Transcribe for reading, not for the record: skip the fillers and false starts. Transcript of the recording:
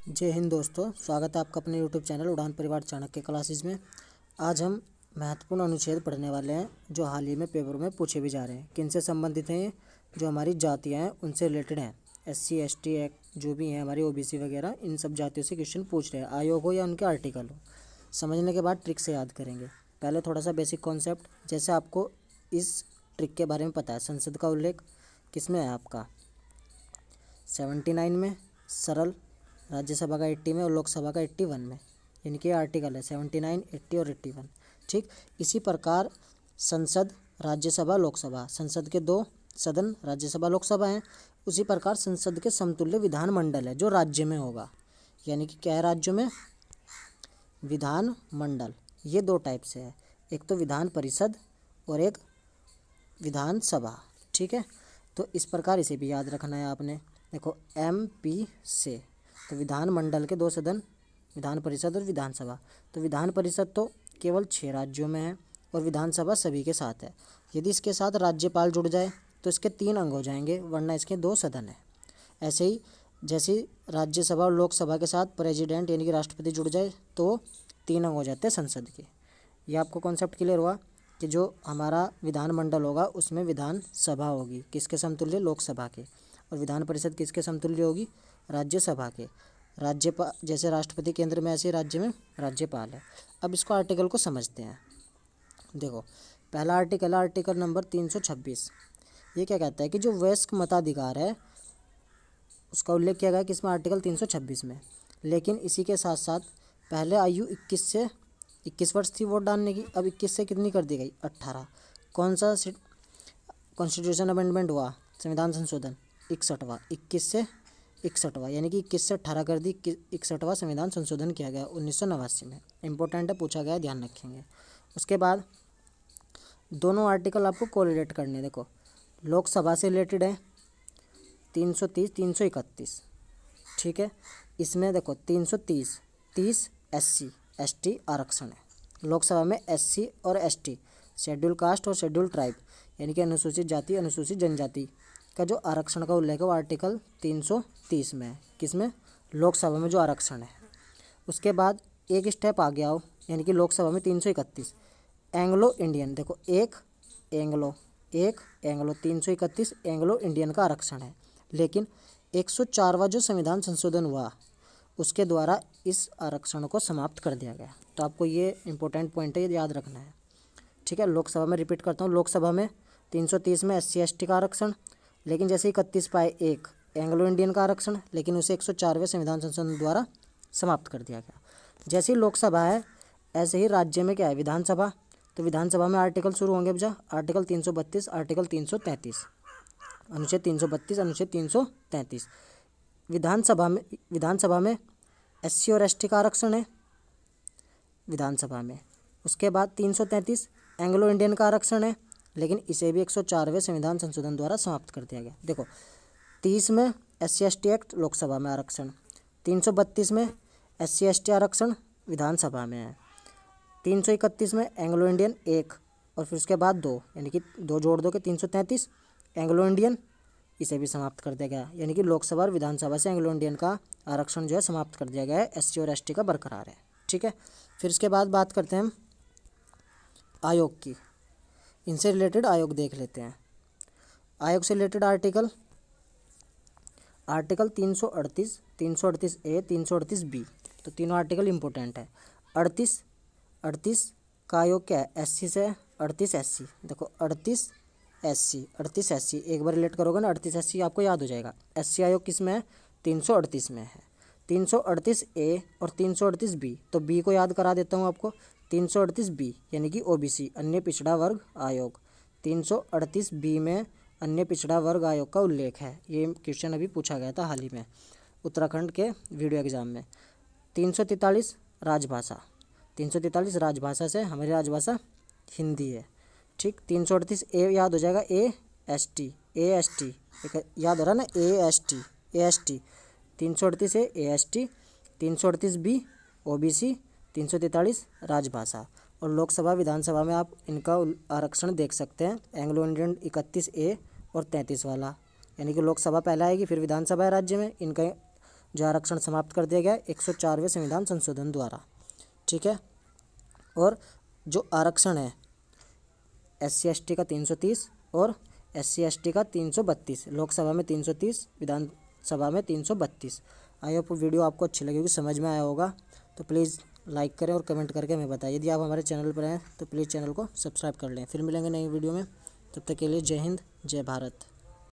जय हिंद दोस्तों, स्वागत है आपका अपने यूट्यूब चैनल उड़ान परिवार चाणक्य क्लासेस में। आज हम महत्वपूर्ण अनुच्छेद पढ़ने वाले हैं जो हाल ही में पेपर में पूछे भी जा रहे हैं। किनसे संबंधित हैं ये? जो हमारी जातियाँ हैं उनसे रिलेटेड हैं। SC ST एक्ट जो भी हैं हमारी OBC वगैरह, इन सब जातियों से क्वेश्चन पूछ रहे हैं, आयोग हो या उनके आर्टिकल हो। समझने के बाद ट्रिक से याद करेंगे। पहले थोड़ा सा बेसिक कॉन्सेप्ट, जैसे आपको इस ट्रिक के बारे में पता है। संसद का उल्लेख किस में है आपका? 79 में, सरल राज्यसभा का 80 में और लोकसभा का 81 में, यानी कि आर्टिकल है 79, 80 और 81। ठीक, इसी प्रकार संसद, राज्यसभा, लोकसभा, संसद के दो सदन राज्यसभा लोकसभा हैं। उसी प्रकार संसद के समतुल्य विधानमंडल है जो राज्य में होगा, यानी कि क्या है राज्यों में? विधान मंडल। ये दो टाइप से है, एक तो विधान परिषद और एक विधानसभा। ठीक है, तो इस प्रकार इसे भी याद रखना है आपने। देखो MP से, तो विधान मंडल के दो सदन, विधान परिषद और विधानसभा। तो विधान परिषद तो केवल 6 राज्यों में है और विधानसभा सभी के साथ है। यदि इसके साथ राज्यपाल जुड़ जाए तो इसके 3 अंग हो जाएंगे, वरना इसके 2 सदन है। ऐसे ही जैसे राज्यसभा और लोकसभा के साथ प्रेसिडेंट यानी कि राष्ट्रपति जुड़ जाए तो 3 अंग हो जाते हैं संसद के। ये आपको कॉन्सेप्ट क्लियर हुआ कि जो हमारा विधानमंडल होगा उसमें विधानसभा होगी किसके समतुल्य? लोकसभा के। और विधान परिषद किसके समतुल्य होगी? राज्यसभा के। राज्यपाल, जैसे राष्ट्रपति केंद्र में, ऐसे राज्य में राज्यपाल है। अब इसको आर्टिकल को समझते हैं। देखो पहला आर्टिकल है आर्टिकल नंबर 326। ये क्या कहता है कि जो वयस्क मताधिकार है उसका उल्लेख किया गया किसमें? आर्टिकल 326 में। लेकिन इसी के साथ साथ पहले आयु 21 वर्ष थी वोट डालने की, अब 21 से कितनी कर दी गई? 18। कौन सा कॉन्स्टिट्यूशन अमेंडमेंट हुआ? संविधान संशोधन 61वां, 21 से 61वां, यानी कि 21 से 18 कर दी, 61वां संविधान संशोधन किया गया 1989 में। इंपॉर्टेंट है, पूछा गया, ध्यान रखेंगे। उसके बाद दोनों आर्टिकल आपको कोरिलेट करने हैं। देखो लोकसभा से रिलेटेड है 330, 331। ठीक है, इसमें देखो 330 SC ST आरक्षण है। लोकसभा में SC और ST, शेड्यूल कास्ट और शेड्यूल ट्राइब, यानी कि अनुसूचित जाति, अनुसूचित जनजाति का जो आरक्षण का उल्लेख है वो आर्टिकल 330 में है। किसमें? लोकसभा में जो आरक्षण है। उसके बाद एक स्टेप आगे आओ, यानी कि लोकसभा में 331 एंग्लो इंडियन। देखो एक एंग्लो 331 एंग्लो इंडियन का आरक्षण है। लेकिन 104वां जो संविधान संशोधन हुआ उसके द्वारा इस आरक्षण को समाप्त कर दिया गया। तो आपको ये इंपॉर्टेंट पॉइंट है, ये याद रखना है। ठीक है, लोकसभा में रिपीट करता हूँ, लोकसभा में 330 में SC ST का आरक्षण, लेकिन जैसे 31 पाए एक एंग्लो इंडियन का आरक्षण, लेकिन उसे 104वें संविधान संशोधन द्वारा समाप्त कर दिया गया। जैसे ही लोकसभा है ऐसे ही राज्य में क्या है? विधानसभा। तो विधानसभा में आर्टिकल शुरू होंगे बजा आर्टिकल 332, आर्टिकल 333, अनुच्छेद 332, अनुच्छेद 333। विधानसभा में SC और ST का आरक्षण है विधानसभा में। उसके बाद 333 एंग्लो इंडियन का आरक्षण है, लेकिन इसे भी 104वें संविधान संशोधन द्वारा समाप्त कर दिया गया। देखो 30 में SC ST एक्ट लोकसभा में आरक्षण, 332 में SC ST आरक्षण विधानसभा में है, 331 में एंग्लो इंडियन एक और फिर उसके बाद 2, यानी कि 2 जोड़ दो के 333 एंग्लो इंडियन, इसे भी समाप्त कर दिया गया। यानी कि लोकसभा और विधानसभा से एंग्लो इंडियन का आरक्षण जो है समाप्त कर दिया गया है, SC और ST का बरकरार है। ठीक है, फिर इसके बाद बात करते हैं हम आयोग की। इनसे रिलेटेड आयोग देख लेते हैं। आयोग से रिलेटेड आर्टिकल 338, 338A, 338B, तो तीनों आर्टिकल इंपॉर्टेंट है। 38 का आयोग क्या है? SC से 38 SC। देखो 38 SC एक बार रिलेट करोगे ना 38 SC आपको याद हो जाएगा। SC आयोग किस में है? 338 में है। 338A और 338B, तो B को याद करा देता हूँ आपको। 338B यानी कि OBC अन्य पिछड़ा वर्ग आयोग। 338B में अन्य पिछड़ा वर्ग आयोग का उल्लेख है। ये क्वेश्चन अभी पूछा गया था हाल ही में उत्तराखंड के वीडियो एग्जाम में। 343 राजभाषा, 343 राजभाषा से हमारी राजभाषा हिंदी है। ठीक, 338A याद हो जाएगा, AST याद हो रहा ना, AST 338 है AST, 338B OBC, 343 राजभाषा। और लोकसभा विधानसभा में आप इनका आरक्षण देख सकते हैं, एंग्लो इंडियन 31A और 33 वाला, यानी कि लोकसभा पहला आएगी फिर विधानसभा है राज्य में, इनका जो आरक्षण समाप्त कर दिया गया है 104वें संविधान संशोधन द्वारा। ठीक है। और जो आरक्षण है SC/ST का 330 और SC/ST का 332, लोकसभा में 330, विधानसभा में 332। आई होप वीडियो आपको अच्छी लगी होगी, समझ में आया होगा। तो प्लीज़ लाइक करें और कमेंट करके हमें बताइए। यदि आप हमारे चैनल पर हैं तो प्लीज़ चैनल को सब्सक्राइब कर लें। फिर मिलेंगे नई वीडियो में, तब तक के लिए जय हिंद, जय भारत।